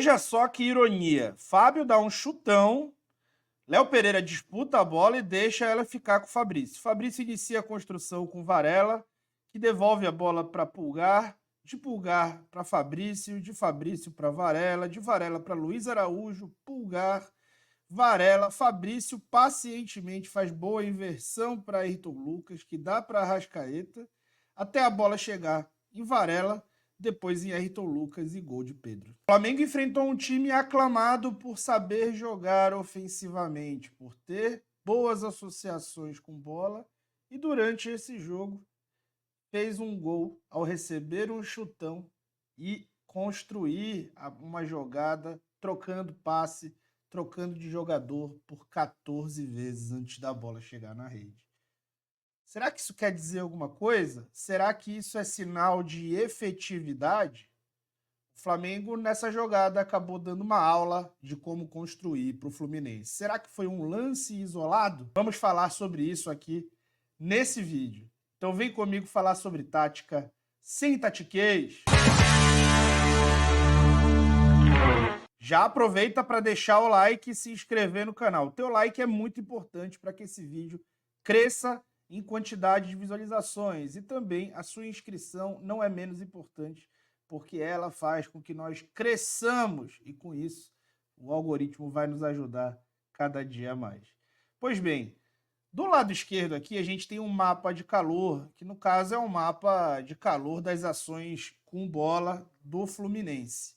Veja só que ironia. Fábio dá um chutão, Léo Pereira disputa a bola e deixa ela ficar com o Fabrício. Fabrício inicia a construção com Varela, que devolve a bola para Pulgar, de Pulgar para Fabrício, de Fabrício para Varela, de Varela para Luiz Araújo, Pulgar, Varela, Fabrício pacientemente faz boa inversão para Ayrton Lucas, que dá para Arrascaeta, até a bola chegar em Varela, depois em Ayrton Lucas e gol de Pedro. O Flamengo enfrentou um time aclamado por saber jogar ofensivamente, por ter boas associações com bola e durante esse jogo fez um gol ao receber um chutão e construir uma jogada trocando passe, trocando de jogador por 14 vezes antes da bola chegar na rede. Será que isso quer dizer alguma coisa? Será que isso é sinal de efetividade? O Flamengo, nessa jogada, acabou dando uma aula de como construir para o Fluminense. Será que foi um lance isolado? Vamos falar sobre isso aqui nesse vídeo. Então vem comigo falar sobre tática sem tatiquez. Já aproveita para deixar o like e se inscrever no canal. O teu like é muito importante para que esse vídeo cresça em quantidade de visualizações, e também a sua inscrição não é menos importante, porque ela faz com que nós cresçamos e com isso o algoritmo vai nos ajudar cada dia mais. Pois bem, do lado esquerdo aqui a gente tem um mapa de calor, que no caso é um mapa de calor das ações com bola do Fluminense.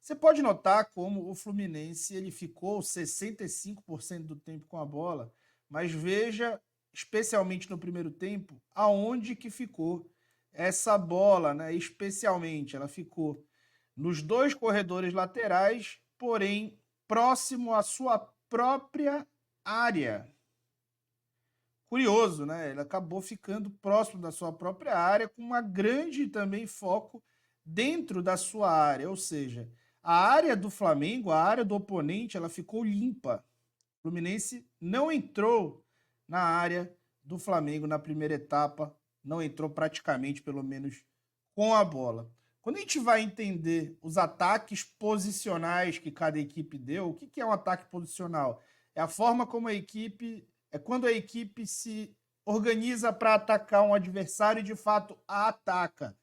Você pode notar como o Fluminense ele ficou 65% do tempo com a bola, mas veja, especialmente no primeiro tempo, aonde que ficou essa bola, né? Especialmente, ela ficou nos dois corredores laterais, porém próximo à sua própria área. Curioso, né? Ele acabou ficando próximo da sua própria área, com uma grande também foco dentro da sua área, ou seja, a área do Flamengo, a área do oponente, ela ficou limpa. O Fluminense não entrou na área do Flamengo na primeira etapa, não entrou praticamente, pelo menos, com a bola. Quando a gente vai entender os ataques posicionais que cada equipe deu, o que é um ataque posicional? É a forma como a equipe, é quando a equipe se organiza para atacar um adversário e de fato a ataca.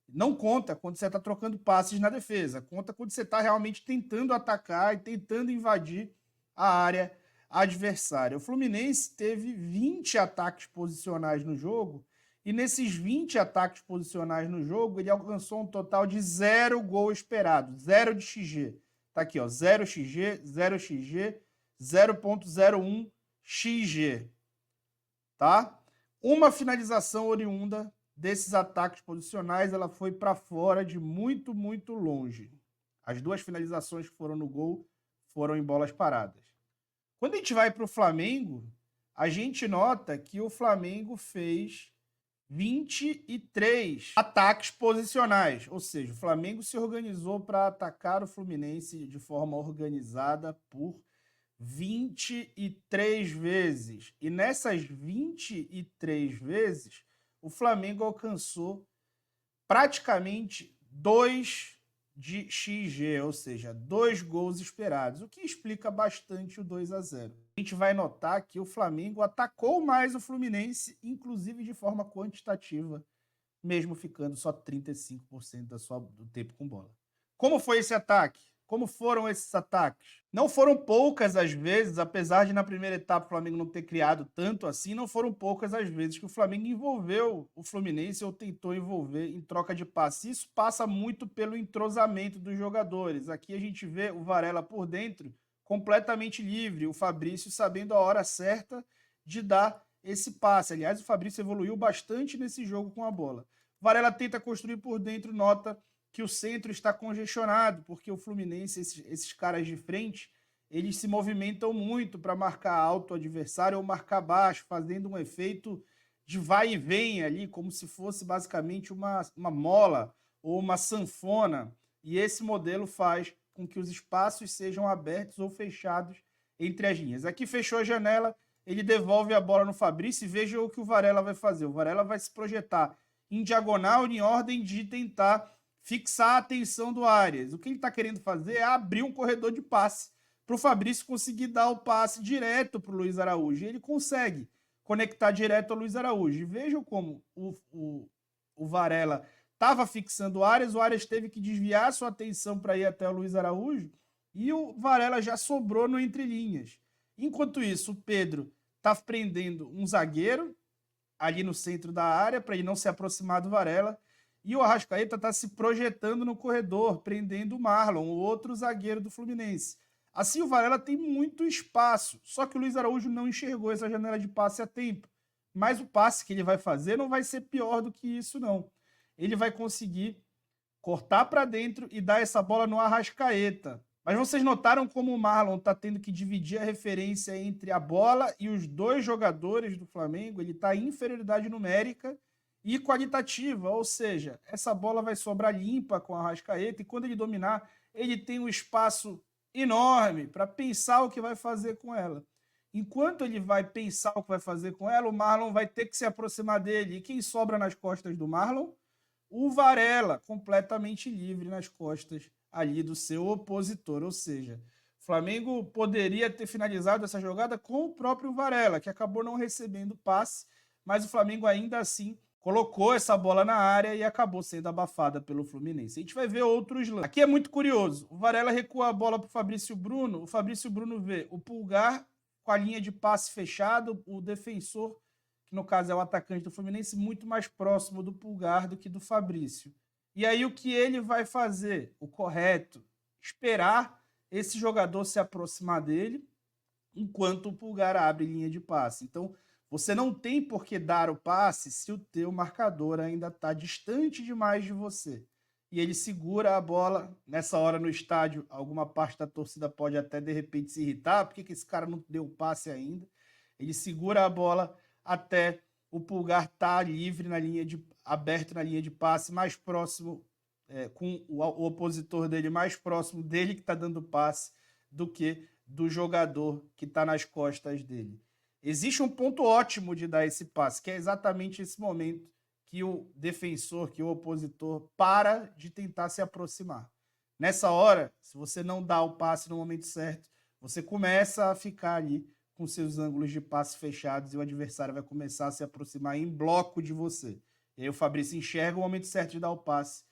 Não conta quando você está trocando passes na defesa, conta quando você está realmente tentando atacar e tentando invadir a área adversária. O Fluminense teve 20 ataques posicionais no jogo, e nesses 20 ataques posicionais no jogo, ele alcançou um total de 0 gol esperado, 0 de XG. Tá aqui, ó, 0 XG, 0 XG, 0.01 XG. Tá? Uma finalização oriunda desses ataques posicionais, ela foi para fora de muito, muito longe. As duas finalizações que foram no gol foram em bolas paradas. Quando a gente vai para o Flamengo, a gente nota que o Flamengo fez 23 ataques posicionais, ou seja, o Flamengo se organizou para atacar o Fluminense de forma organizada por 23 vezes. E nessas 23 vezes, o Flamengo alcançou praticamente 2 de XG, ou seja, 2 gols esperados, o que explica bastante o 2-0. A gente vai notar que o Flamengo atacou mais o Fluminense, inclusive de forma quantitativa, mesmo ficando só 35% do tempo com bola. Como foi esse ataque? Como foram esses ataques? Não foram poucas as vezes, apesar de na primeira etapa o Flamengo não ter criado tanto assim, não foram poucas as vezes que o Flamengo envolveu o Fluminense ou tentou envolver em troca de passe. Isso passa muito pelo entrosamento dos jogadores. Aqui a gente vê o Varela por dentro completamente livre, o Fabrício sabendo a hora certa de dar esse passe. Aliás, o Fabrício evoluiu bastante nesse jogo com a bola. Varela tenta construir por dentro, nota que o centro está congestionado, porque o Fluminense, esses caras de frente, eles se movimentam muito para marcar alto o adversário ou marcar baixo, fazendo um efeito de vai e vem ali, como se fosse basicamente uma mola ou uma sanfona. E esse modelo faz com que os espaços sejam abertos ou fechados entre as linhas. Aqui fechou a janela, ele devolve a bola no Fabrício e veja o que o Varela vai fazer. O Varela vai se projetar em diagonal, em ordem de tentar fixar a atenção do Arias. O que ele está querendo fazer é abrir um corredor de passe para o Fabrício conseguir dar o passe direto para o Luiz Araújo. E ele consegue conectar direto ao Luiz Araújo. E vejam como o Varela estava fixando o Arias teve que desviar sua atenção para ir até o Luiz Araújo, e o Varela já sobrou no entrelinhas. Enquanto isso, o Pedro está prendendo um zagueiro ali no centro da área para ele não se aproximar do Varela, e o Arrascaeta está se projetando no corredor, prendendo o Marlon, o outro zagueiro do Fluminense. Assim, o Varela tem muito espaço, só que o Luiz Araújo não enxergou essa janela de passe a tempo. Mas o passe que ele vai fazer não vai ser pior do que isso, não. Ele vai conseguir cortar para dentro e dar essa bola no Arrascaeta. Mas vocês notaram como o Marlon está tendo que dividir a referência entre a bola e os dois jogadores do Flamengo? Ele está em inferioridade numérica e qualitativa, ou seja, essa bola vai sobrar limpa com o Arrascaeta, e quando ele dominar, ele tem um espaço enorme para pensar o que vai fazer com ela. Enquanto ele vai pensar o que vai fazer com ela, o Marlon vai ter que se aproximar dele. E quem sobra nas costas do Marlon? O Varela, completamente livre nas costas ali do seu opositor. Ou seja, o Flamengo poderia ter finalizado essa jogada com o próprio Varela, que acabou não recebendo passe, mas o Flamengo ainda assim colocou essa bola na área e acabou sendo abafada pelo Fluminense. A gente vai ver outros lances. Aqui é muito curioso. O Varela recua a bola para o Fabrício Bruno. O Fabrício Bruno vê o Pulgar com a linha de passe fechado, o defensor, que no caso é o atacante do Fluminense, muito mais próximo do Pulgar do que do Fabrício. E aí o que ele vai fazer? O correto, esperar esse jogador se aproximar dele enquanto o Pulgar abre linha de passe. Então, você não tem por que dar o passe se o teu marcador ainda está distante demais de você. E ele segura a bola. Nessa hora no estádio, alguma parte da torcida pode até de repente se irritar. Por que esse cara não deu o passe ainda? Ele segura a bola até o Pulgar estar livre na linha de aberto na linha de passe, mais próximo, com o opositor dele mais próximo dele que está dando passe do que do jogador que está nas costas dele. Existe um ponto ótimo de dar esse passe, que é exatamente esse momento que o defensor, que o opositor para de tentar se aproximar. Nessa hora, se você não dá o passe no momento certo, você começa a ficar ali com seus ângulos de passe fechados e o adversário vai começar a se aproximar em bloco de você. E aí o Fabrício enxerga o momento certo de dar o passe,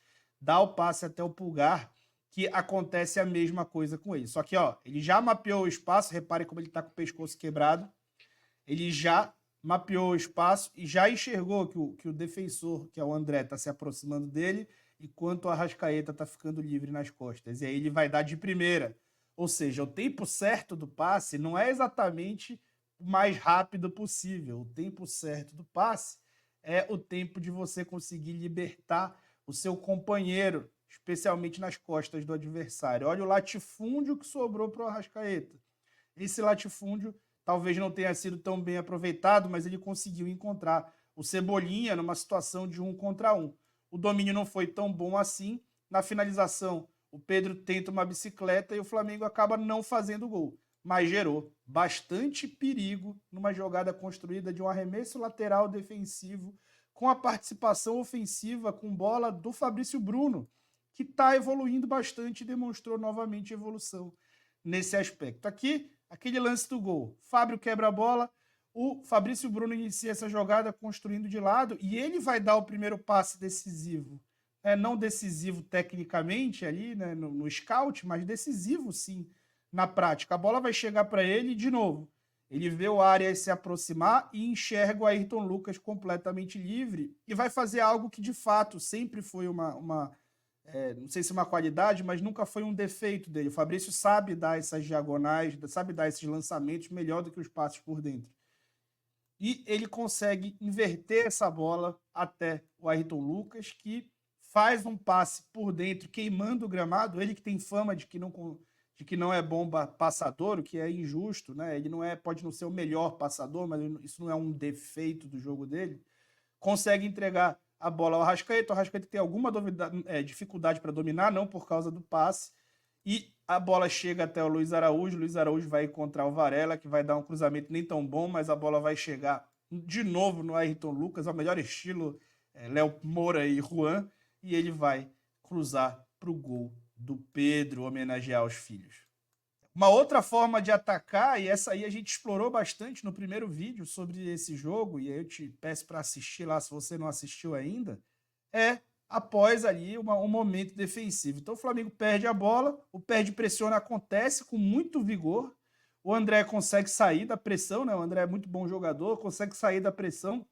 dá o passe até o Pulgar, que acontece a mesma coisa com ele. Só que ó, ele já mapeou o espaço, repare como ele está com o pescoço quebrado, ele já mapeou o espaço e já enxergou que o defensor, que é o André, está se aproximando dele, enquanto o Arrascaeta está ficando livre nas costas. E aí ele vai dar de primeira. Ou seja, o tempo certo do passe não é exatamente o mais rápido possível. O tempo certo do passe é o tempo de você conseguir libertar o seu companheiro, especialmente nas costas do adversário. Olha o latifúndio que sobrou para o Arrascaeta. Esse latifúndio talvez não tenha sido tão bem aproveitado, mas ele conseguiu encontrar o Cebolinha numa situação de 1 contra 1. O domínio não foi tão bom assim. Na finalização, o Pedro tenta uma bicicleta e o Flamengo acaba não fazendo gol, mas gerou bastante perigo numa jogada construída de um arremesso lateral defensivo com a participação ofensiva com bola do Fabrício Bruno, que está evoluindo bastante e demonstrou novamente evolução nesse aspecto. Aqui, aquele lance do gol. Fábio quebra a bola, o Fabrício Bruno inicia essa jogada construindo de lado e ele vai dar o primeiro passe decisivo. Não decisivo tecnicamente ali, né, no scout, mas decisivo sim na prática. A bola vai chegar para ele e, de novo, ele vê o Arias se aproximar e enxerga o Ayrton Lucas completamente livre e vai fazer algo que de fato sempre foi não sei se uma qualidade, mas nunca foi um defeito dele. O Fabrício sabe dar essas diagonais, sabe dar esses lançamentos melhor do que os passos por dentro. E ele consegue inverter essa bola até o Ayrton Lucas, que faz um passe por dentro, queimando o gramado. Ele que tem fama de que não é bom passador, o que é injusto, né? Ele pode não ser o melhor passador, mas isso não é um defeito do jogo dele. Consegue entregar a bola ao Arrascaeta. O Arrascaeta tem alguma dificuldade para dominar, não por causa do passe. E a bola chega até o Luiz Araújo. O Luiz Araújo vai encontrar o Varela, que vai dar um cruzamento nem tão bom, mas a bola vai chegar de novo no Ayrton Lucas, ao melhor estilo Léo Moura e Juan, e ele vai cruzar para o gol do Pedro, homenagear os filhos. Uma outra forma de atacar, e essa aí a gente explorou bastante no primeiro vídeo sobre esse jogo, e aí eu te peço para assistir lá se você não assistiu ainda, é após ali um momento defensivo. Então o Flamengo perde a bola, o perde-pressiona acontece com muito vigor, o André consegue sair da pressão, né? O André é muito bom jogador, consegue sair da pressão,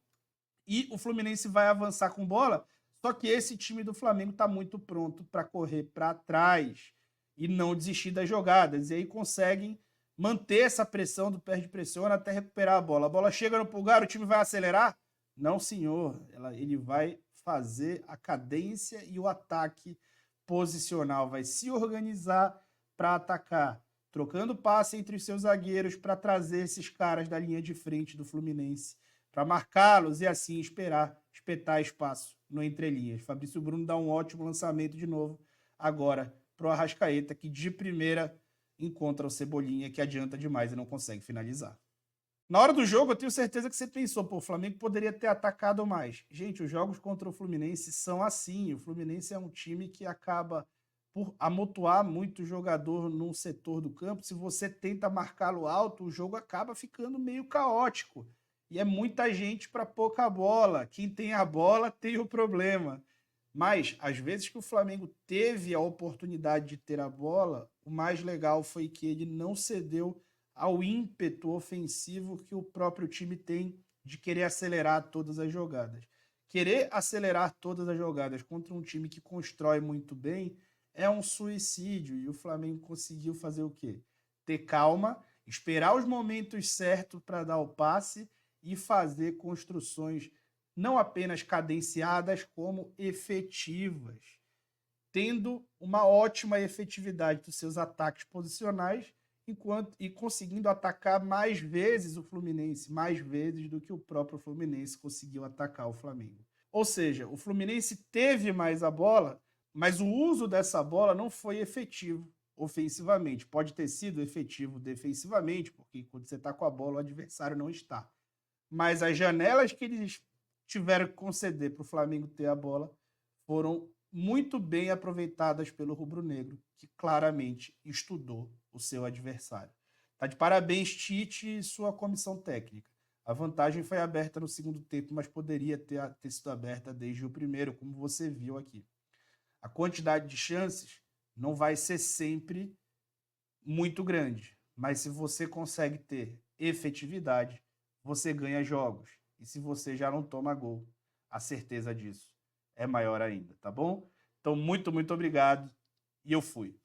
e o Fluminense vai avançar com bola, só que esse time do Flamengo está muito pronto para correr para trás e não desistir das jogadas. E aí conseguem manter essa pressão do perde-pressiona até recuperar a bola. A bola chega no pulgar, o time vai acelerar? Não, senhor. Ele vai fazer a cadência e o ataque posicional. Vai se organizar para atacar, trocando passe entre os seus zagueiros para trazer esses caras da linha de frente do Fluminense, para marcá-los e assim espetar espaço no entrelinhas. Fabrício Bruno dá um ótimo lançamento de novo, agora para o Arrascaeta, que de primeira encontra o Cebolinha, que adianta demais e não consegue finalizar. Na hora do jogo, eu tenho certeza que você pensou, pô, o Flamengo poderia ter atacado mais. Gente, os jogos contra o Fluminense são assim. O Fluminense é um time que acaba por amontoar muito jogador num setor do campo. Se você tenta marcá-lo alto, o jogo acaba ficando meio caótico. E é muita gente para pouca bola. Quem tem a bola tem o problema. Mas, às vezes que o Flamengo teve a oportunidade de ter a bola, o mais legal foi que ele não cedeu ao ímpeto ofensivo que o próprio time tem de querer acelerar todas as jogadas. Querer acelerar todas as jogadas contra um time que constrói muito bem é um suicídio. E o Flamengo conseguiu fazer o quê? Ter calma, esperar os momentos certos para dar o passe e fazer construções não apenas cadenciadas, como efetivas, tendo uma ótima efetividade dos seus ataques posicionais e conseguindo atacar mais vezes o Fluminense, mais vezes do que o próprio Fluminense conseguiu atacar o Flamengo. Ou seja, o Fluminense teve mais a bola, mas o uso dessa bola não foi efetivo ofensivamente. Pode ter sido efetivo defensivamente, porque quando você está com a bola, o adversário não está. Mas as janelas que eles tiveram que conceder para o Flamengo ter a bola foram muito bem aproveitadas pelo rubro-negro, que claramente estudou o seu adversário. Tá de parabéns, Tite e sua comissão técnica. A vantagem foi aberta no segundo tempo, mas poderia ter sido aberta desde o primeiro, como você viu aqui. A quantidade de chances não vai ser sempre muito grande, mas se você consegue ter efetividade, você ganha jogos. E se você já não toma gol, a certeza disso é maior ainda, tá bom? Então, muito obrigado e eu fui.